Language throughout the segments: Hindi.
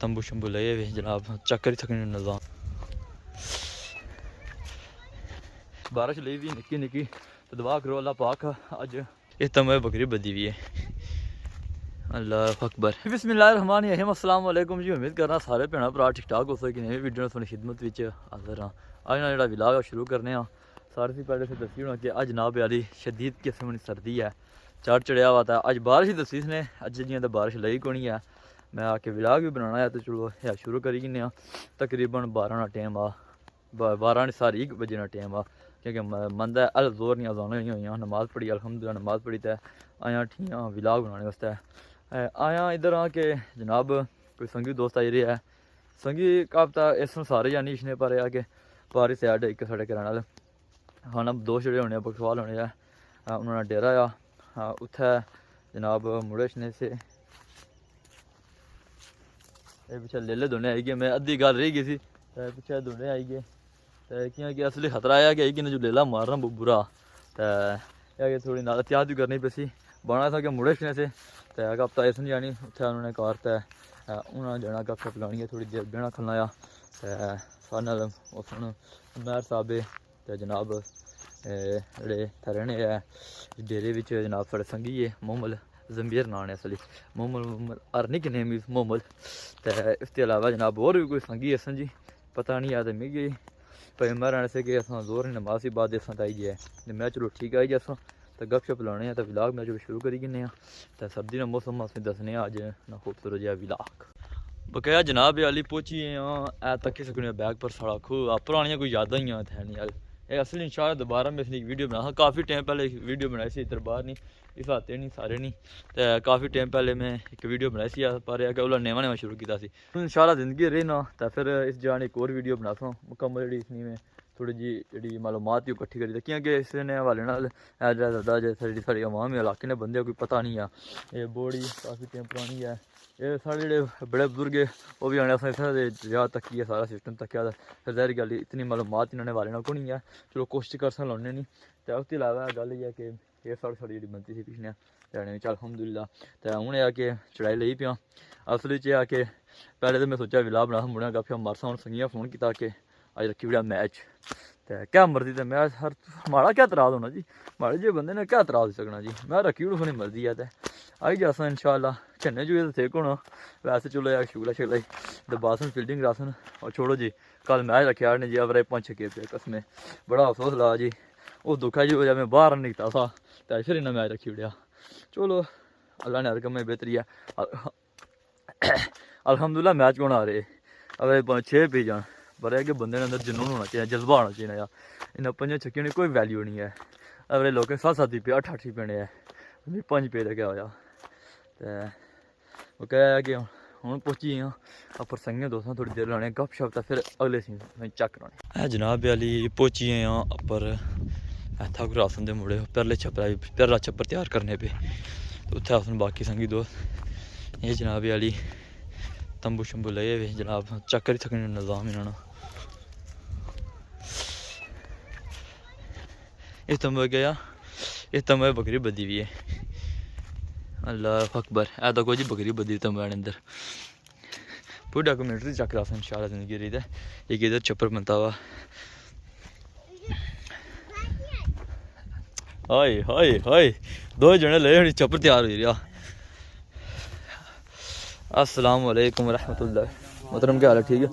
तंबू शंबू ले हुए जनाब, चक्कर ही थकने निज़ाम। बारिश ली हुई निक्की निक्की, तो दुआ करो अल्लाह पाक अज इस तमें बकरी बदी हुई है। अल्लाह अकबर। बिस्मिल्लाहिर्रहमानिर्रहीम। अस्सलाम वालेकुम जी। उम्मीद करना सारे भैन भरा ठीक ठाक हो सके। नवी वीडियो थोड़ी खिदमत में हाजिर हाँ। अज ना जो विलाग शुरू करने सारे से पहले फिर दसी होना कि अज जनाब यारी शदीद किस्म की सर्दी है, चढ़ चढ़िया हुआ था। अज बारिश ही दसी इसने, अज जियां तो बारिश लई कोनी है। मैं आके विलाग भी बनाना है, तो चलो या शुरू करी किन्ने। तकरीबन 12 का टाइम आ, 12 सारी 1 बजे का टाइम आ, क्योंकि मंदा अल जोर नहीं अजाना नहीं हुई। नमाज पढ़ी अल्हम्दुलिल्लाह, नमाज पढ़ी तो आया ठीक हाँ विलाग बनाने वास्ते आया इधर आ के जनाब। कोई संगी दोस्त आई रही है, संगी काफता इस सारे जानी इसने पर आ के पारी सैड एक साढ़े कराने हाँ 2 छड़े होने बकसवाल होने उन्होंने डेरा आ उत्थे जनाब मुड़े छने से पिछले लेले दोने आई गए। मैं अद्धी गल रही गई थी पिछले दोने आई गए, तो क्योंकि असली खतरा आया कि जो लेला मारना बुरा, तो थोड़ी नाल एहतियात भी करनी पैसी। बना था कि मुड़े छने से तो हफ्ता इस नहीं जानी उत्थे उन्होंने कार तो उन्होंने जाना गप शप लानी है, थोड़ी देर बहना खलना आ सारे उस मैर साहब तो जनाब जेह्ड़े रहने है डेरे बिच जनाब साढ़े संगी है मोहम्मद जंबीर नाम है असली मोहम्मद अर्निक नेम इज मोहम्मद। तो इसके अलावा जनाब और भी कोई संगी है जी पता नहीं है, तो मिगी भाई मैं से कि अस जोर नमाज की बाद अस आई जाए, तो मैं चलो ठीक आई अस तो गप शप लाने हैं। तो विलाग मैं जो शुरू करी किन्ने तो सर्दी का मौसम असें दसने अज ना खूबसूरत जहा विलाग बकाया जनाब अली पहुंची ऐ तक्की सकने बैग पर साढ़ा खूह पुरानियां कोई यादां ही थे नहीं यार। ये असली इंशाल्लाह दोबारा मैं इसलिए वीडियो बना काफ़ी टाइम पहले एक वीडियो बनाई सी इधर बाहर नहीं इस हफ्ते नहीं सारे नहीं, तो काफ़ी टाइम पहले मैं एक वीडियो बनाई सी पर उसला नवा नवा शुरू किया इंशाल्लाह जिंदगी रही ना, तो फिर इस जान एक और वीडियो बना सा मुकम्मल जी इसनी में थोड़ी जी मालूमात भी कट्ठी करी क्योंकि इस हवाले जी साड़ी अवाम इलाके ने बंदे कोई पता नहीं है। ये बोर्ड काफ़ी टाइम पुरानी है, ये साढ़े जो बड़े बुजुर्ग है वो भी आने इस जगह तकी है सारा सिस्टम तकिया फिर जहरी गल इतनी मालूमात इन्होंने वाले को नहीं है। चलो कोशिश कर सकते लाने नहीं, तो उसके अलावा गल ये है कि ये साड़ी जी बनती थी पिछले लैने चल अल्हम्दुलिल्लाह। तो हूँ यह कि चढ़ाई ली पियाँ असली च है कि पहले तो मैं सोचा विला बना मुड़िया गप शप मारसा हूँ संगिया फोन किया कि अज रखी ओड़ा मैच, तो क्या मर्जी तो मैच हर माड़ा क्या तराज होना जी, माड़े जे बंदे ने क्या तराज हो सकना जी। मैं रखी ओड़ो अपनी मर्जी है, तो आई जासा इंशाल्लाह झन्ने चूहे तो सेक होना। वैसे चलो यार शुगला शगला तो बासन फील्डिंग रासन और छोड़ो जी। कल मैच रखे ने जी अवरे 5-6 पे कसमें बड़ा अफसोस ला जी, उस दुखा जी वजह मैं बाहर निकता था तो फिर इन्हें मैच रखी उड़िया। चलो अल्लाह ने हरकम में बेहतरी है अल्हम्दुलिल्लाह। मैच कौन आ रहे अवे 6 पे जान पर है कि बंदे के अंदर जुनून होना चाहिए, जज्बा होना चाहिए यार। इन 5 छक्कियों की कोई वैल्यू नहीं है, अवरे लोगों 7-7 पे 8-8 पेने है 5 पे लगे होया। तो वो कह कि हूँ पहुंची हाँ अपर संगे दोस्तों थोड़ी देर लाने गप शप, तो फिर अगले सीन चेक कराने है जनाब अली पहुंची हाँ अपर इतना को रासन दे मुड़े परले छप्पर परला छप्पर तैयार करने पे, तो उत्थे असन बाकी संगी दोस्त ये जनाब अली तंबू शंबू ले हुए जनाब, चक्कर ही थकने निज़ाम इन्होंने। इस तंबे गया इस तंबे बकरी बदी हुई है। अल्लाह अकबर ऐ तो कोई जी बकरी बदी तंबे अंदर पूरी डॉक्यूमेंट्री चेक करा इंशाल्लाह जिंदगी रही है। एक इधर छप्पर बनता हुआ हाय हाय हाय 2 जने ले छप्पर तैयार हो रहा। अस्सलाम वालेकुम रहमतुल्लाह मोहतरम क्या हाल है? ठीक है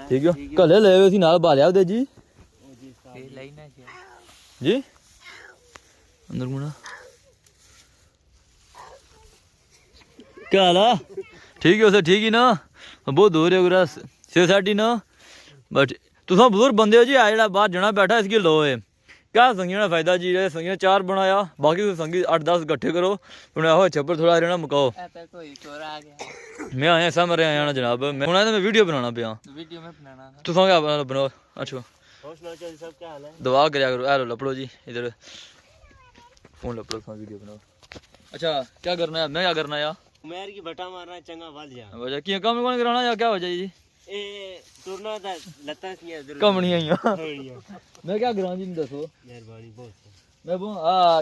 ठीक है कले ले हुए नाल बालिया दे जी जी अंदर मुना क्या हाल है? ठीक है उसे ठीक ही ना बहुत दूर है सोसाइटी ना बट तुम बुजुर्ग बंदे हो जी आ जो बाहर जना बैठा इसकी लो है क्या संगियों का फायदा जी। संगियों 4 बनाया बाकी संगी 8-10 इकट्ठे करो उन्हें आहो छप्पर थोड़ा रहना मुकाओ। मैं आया सामने आया ना जनाब मैं मैं वीडियो बनाना पे तुम क्या बनाओ। अच्छा दुआ कराया करो हेलो लपड़ो जी इधर फोन लपड़ो वीडियो बनाओ। अच्छा क्या करना है? मैं क्या करना है उमेर की बटा मारना चंगा वाल जा वजह की कम कौन कराना या क्या वजह जी? ए टुरना दा लता सी इधर कम नहीं आई मैं क्या करा जी दसो मेहरबानी बहुत मैं वो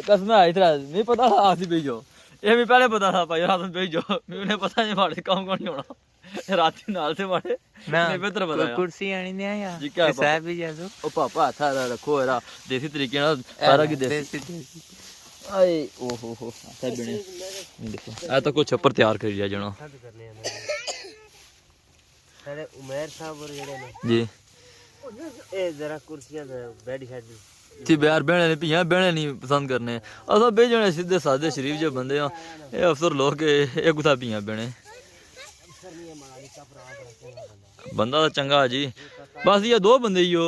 कसम आई था नहीं पता था आसी भेजो ये मैं पहले पता था भाई राशन भेजो मैं उन्हें पता नहीं मारे काम कौन नहीं होना राती नाल से मारे ना नहीं बेहतर बताया कुर्सी आनी दिया या जी क्या साहब भी जा दो ओ पापा था रखो यार देसी तरीके ना सारा की देसी आए ओ हो था बने देखो आ तो कुछ छप्पर तैयार कर लिया जणो सब करने हैं सारे उमर साहब और जेड़े ने जी ए जरा कुर्सियां बैठ शायद ती यार बहने ने पियां बहने नहीं पसंद करने असा बेजने सीधे सादे शरीफ जो बंदे आ ये अफसर लोग के एक कुथा पियां बहने बंदा तो चंगा जी बस ये दो बंदे ही हो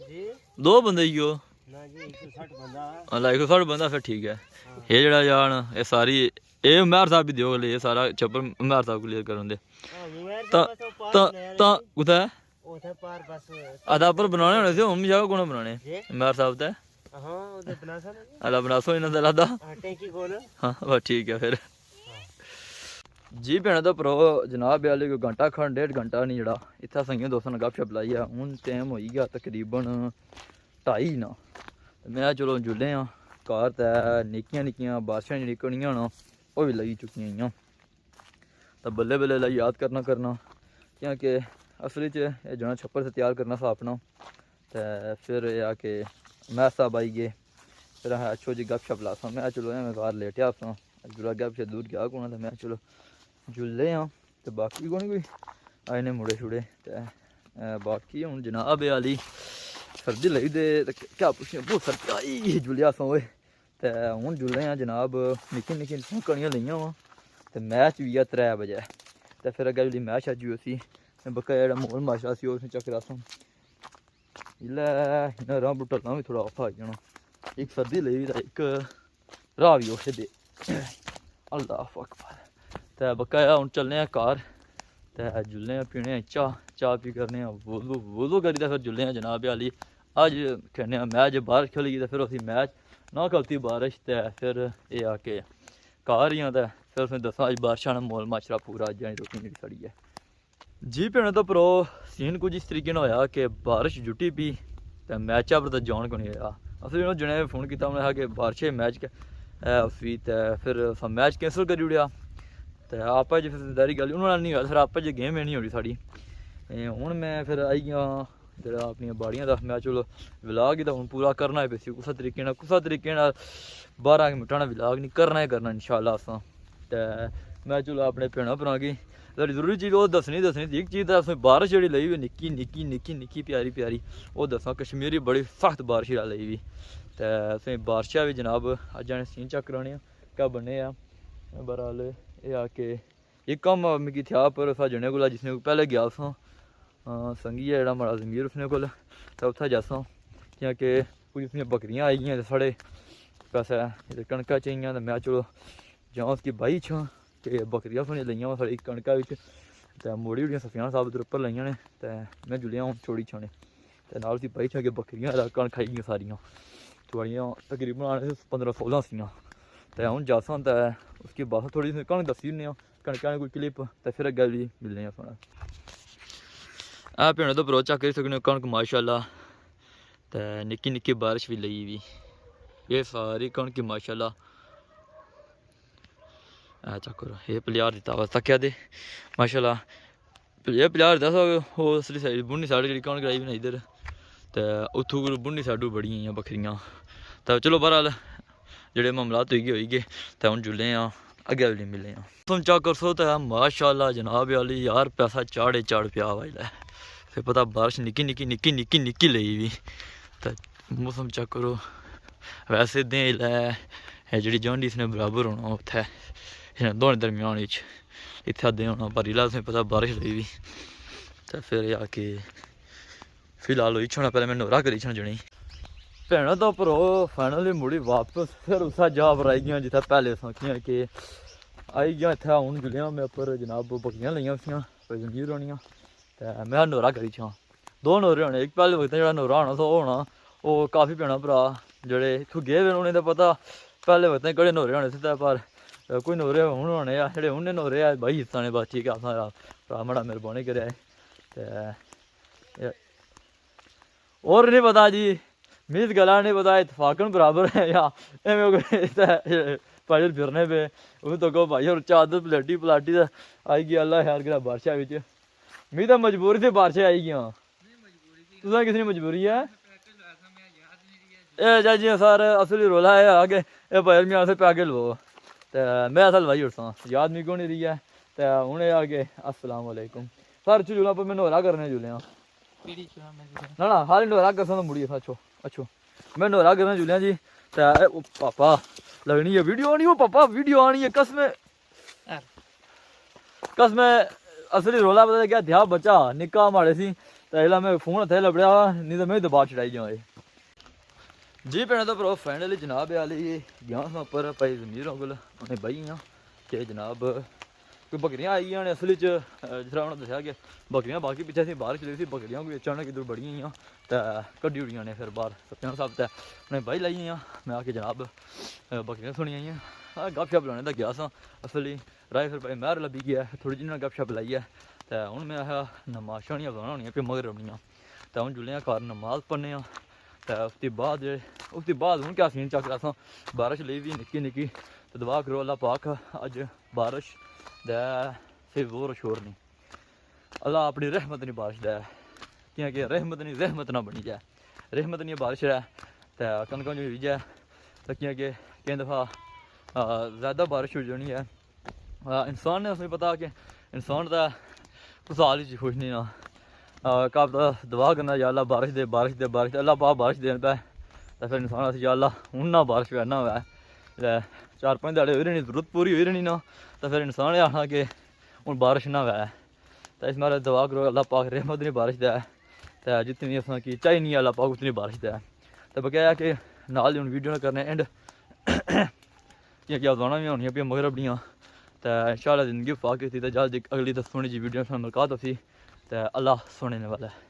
जी दो बंदे ही हो ना जी 160 बंदा अल्लाह 160 बंदा फिर ठीक है ये जड़ा जान ये सारी ये उमर साहब भी दियो ये सारा छप्पर उमर साहब क्लियर कर दे हां उमर ता साहब तो पास ता नया ता कुथा ओथे पार बस आधा पर बनाने होने से हम जाओ कौन बनाने उमर साहब ते हां ओथे बना सा ना अल्लाह बनासो इन्हां दा लादा टैंकी खोल हाँ बस ठीक है फिर जी भैन तो भ्रो जनाब आले कोई घंटा खंड 1.5 घंटा नहीं जड़ा इतना संगिया दोस्तों ने गपशप लाई है हूँ टाइम हो गया तकरीबन 2:30 ना मैं चलो जुले हाँ घर तो निक्कियां निक्कियां बारिशां जी निकलनियां ना वो भी लगी चुकियां तो बल्ले बल्ले लाई याद करना क्योंकि असली च जना छप्पर से तैयार करना था अपना तो फिर यह आके मैं साहब आई गए फिर अस अच्छो जी गपशप ला सा मैं चलो मैं घर लेटिया सा जुड़ा गप से दूर गया कौन तो मैं चलो जुले हाँ तो बाकी कौन कोई आए ने मुड़े छुड़े तो बाकी हूँ जनाब आली सर्दी लगी दे क्या पुछे बहुत सर्दी आई जुलिया सो तो हूँ जुले हाँ जनाब निक्की निक्की कड़ियां लियां वा तो मैच भी है 3 बजे तो फिर अगर जी मैच अज उसी बक्का जो मोल माशा से उसने चक्कर आसा इन्हें राह टलना भी थोड़ा औखा हो जाना एक सर्दी लगी तो एक राह भी औखे दे अल्लाह अकबर तो बक्का हूँ चलने घर तो जुलने पीने चाह पी करने वजू करी फिर जुलने जनाब आली अज खेने मैच बारिश खिल गई तो फिर उसी मैच ना खलती बारिश तो फिर ये आके घर ही तो फिर उसने दसा अज बारिशा ने मोल माशरा पूरा अज रोटी नहीं सड़ी है जी भैन तो भ्रो सीन कुछ इस तरीके होया कि बारिश जुटी पी तो मैचा पर तो जान को नहीं होया असली जने फोन किया उन्हें कहा कि बारिश मैच उसी तो फिर मैच कैंसल करी उड़िया तो आप जो फिर दारी गल उन्होंने नहीं होया फिर आप जो गेम है नहीं हो रही साड़ी हूँ मैं फिर आई गया जरा अपन बाड़ियां का मैं चलो विलाग ही तो हूँ पूरा करना है पे कुछ तरीके 12 मिनटा विलाग नहीं करना ही करना इंशाल्लाह असा तो मैं चलो अपने भैन भ्रा गी जरूरी चीज़ वो दसनी एक चीज़ तो बारिश जी लई हुई निक्की प्यारी वो दसा कश्मीरी बड़ी सख्त बारिश लई हुई तो असें बारिशा भी जनाब अज आने सीन चेक कराने क्या बने बहरहाल ये आके एक कम मिगी था पर अस जने को जिसने पहले गया सा संगी है जो माड़ा जमीर उसने को तो उत्थे जासा क्योंकि कुछ उसने बकरियां आई तो साढ़े पैसे कणका चाहिए तो मैं चलो जाऊँ उसकी बाई छा कि बकरियां सुनिया लियाँ साढ़ी कणका तो मोड़ी उड़ियां सफियान साहब उधर उपर लाइया ने तो मैं जुलिया हूँ छोड़ी छाने तो नाल उसकी बाई छा के बकरियां कणक खाई गई सारियां थोड़ियाँ तकरीबन आने 15-16 सी तो हूँ जासा तो उसकी बस थोड़ी कणक दसी ने कणक ने कोई क्लिप तो फिर अगे भी मिलने सोना आ भैन तो भ्रो चेक करी सकने कणक माशाल्लाह तो निक्की बारिश भी लई भी ये सारी कणक माशाल्लाह चेक करो ये पलियार दिता वा तक्या दे माशाल्लाह ये पलियार दिता वो असली साइड बुनी साइड जी कणक लाई भी ना इधर तो उत्थू बुनी साइडू बड़ी बकरियां तो चलो बहरहाल जेडे मामलात होई गए तो हूँ जुले हाँ अगे भी मिले तुम चेक कर सो तो माशाल्लाह जनाब आली यार पैसा चढ़ पिया वाई लै फिर पता बारिश निक्की लई भी तो मौसम चेक करो वैसे दे लै जी जांडी इसने बराबर होना उत्थे दोनों दरम्यान इतने अद्धे होना पर इला तुसें पता बारिश लई भी तो फिर आके फिलहाल होई छना पहले मैं नोरा करी छना जनी भैन तो भ्रो फाइनली मुड़ी वापस फिर उस जा पर आई गया जित्थे पहले सौखियां कि आई गया इत्थे हूँ जुलिया मैं उपर जनाब बकरियां लियां उसियां जमीर होनियां तो मैं नोरा करी छा 2 नोरे होने एक पहले वक्त जो नोरा होना तो होना वो काफ़ी भैन भ्रा जोड़े इतों गए उन्हें तो पता पहले वक्त कड़े नोरे होने थे पर कोई नोरे हूँ होने जे उन्हें नोरे आए भाई हिस्सा ने बस ठीक है भ्रा बड़ा मेहरबानी करे तो और नहीं पता जी मीत गला नहीं पता इतफाकन बराबर है या पैदल फिरने पे वो तो कहो भाई और चादर पलटी पलाटी दा आई गई अल्लाह यार करा बारिशा बिच मी तो मजबूरी से बारिशा आई गई तुसा किसी मजबूरी है ए जा जी सर असली रोला है आगे ए भाई मैं असल पैके लो ते मैं असल भाई उठसा याद मी को नहीं रही है ते हुने आगे अस्सलाम वालेकुम सर जुला पर मैं नोरा करने जुलिया ना ना हाल नोरा कर तो मुड़ी अच्छो अच्छो मैं नोरा करने जुलिया जी ते पापा लगनी है वीडियो आनी हो पापा वीडियो आनी है कसम असली रोला पता क्या ध्या बचा निक्का माड़े सी ते मैं फोन थे लबड़िया नहीं तो मैं दबा चढ़ाई जाए जी भैन तो भरा फाइनली जनाब आली गया उपर भाई जमीरों को बही हाँ कि जनाब कोई बकरियां आई ने असली जिस तरह उन्होंने दसिया कि बकरियां बाकी पिछले से बाहर चली थी बकरियां कोई अचानक इधर बड़ियां तो कड्डी उड़ियां ने फिर बाहर सत्या साहब तक उन्हें बही लाई मैं आके जनाब बकरियां सुनी आई गप शप लाने का गया सा असली राय फिर भाई महर लब्भी गया थोड़ी जी गप शप लाई है तो हूँ मैं आया नमाज शानियां बनाना होनी फिर मगर रौनियां तो हूँ जुले घर नमाज पढ़ने तो उसके बाद हूँ क्या सीन चक रहा बारिश ली भी निक्की निक्की तो दुआ करो अल्लाह पाक अज बारिश दे फिर वो शोर नहीं अल्लाह अपनी रहमत नहीं बारिश दे क्योंकि रहमत ना बनी जाए रहमत नहीं बारिश है तो कनकों जो जाए तो क्योंकि कई दफ़ा ज़्यादा बारिश हो जानी है इंसान ने उसमें पता कि इंसान का कुछ हाल ही खुश नहीं ना कब दुआ करना या अल्लाह बारिश दे अल्लाह पाक बारिश देन पे तो फिर इंसान या अल्लाह हूँ ना बारिश करना हुआ 4-5 दिहाड़े हुई रहनी जरूरत पूरी हुई रहनी ना तो फिर इंसान ने आखना कि हूँ बारिश ना हुआ तो इस मारे दुआ करो अल्लाह पाक रहमत नहीं बारिश दे तो जितनी असा की चाहिए अल्लाह पाक उतनी बारिश दे तो बकाया कि नाल हूँ वीडियो करने एंड क्या दोना भी होनी पे मगर अपनियाँ तो इंशाअल्लाह जिंदगी फाक थी तो जल्द अगली तो सोनी जी वीडियो मुलाकात होती तो अल्लाह सुनने वाला है।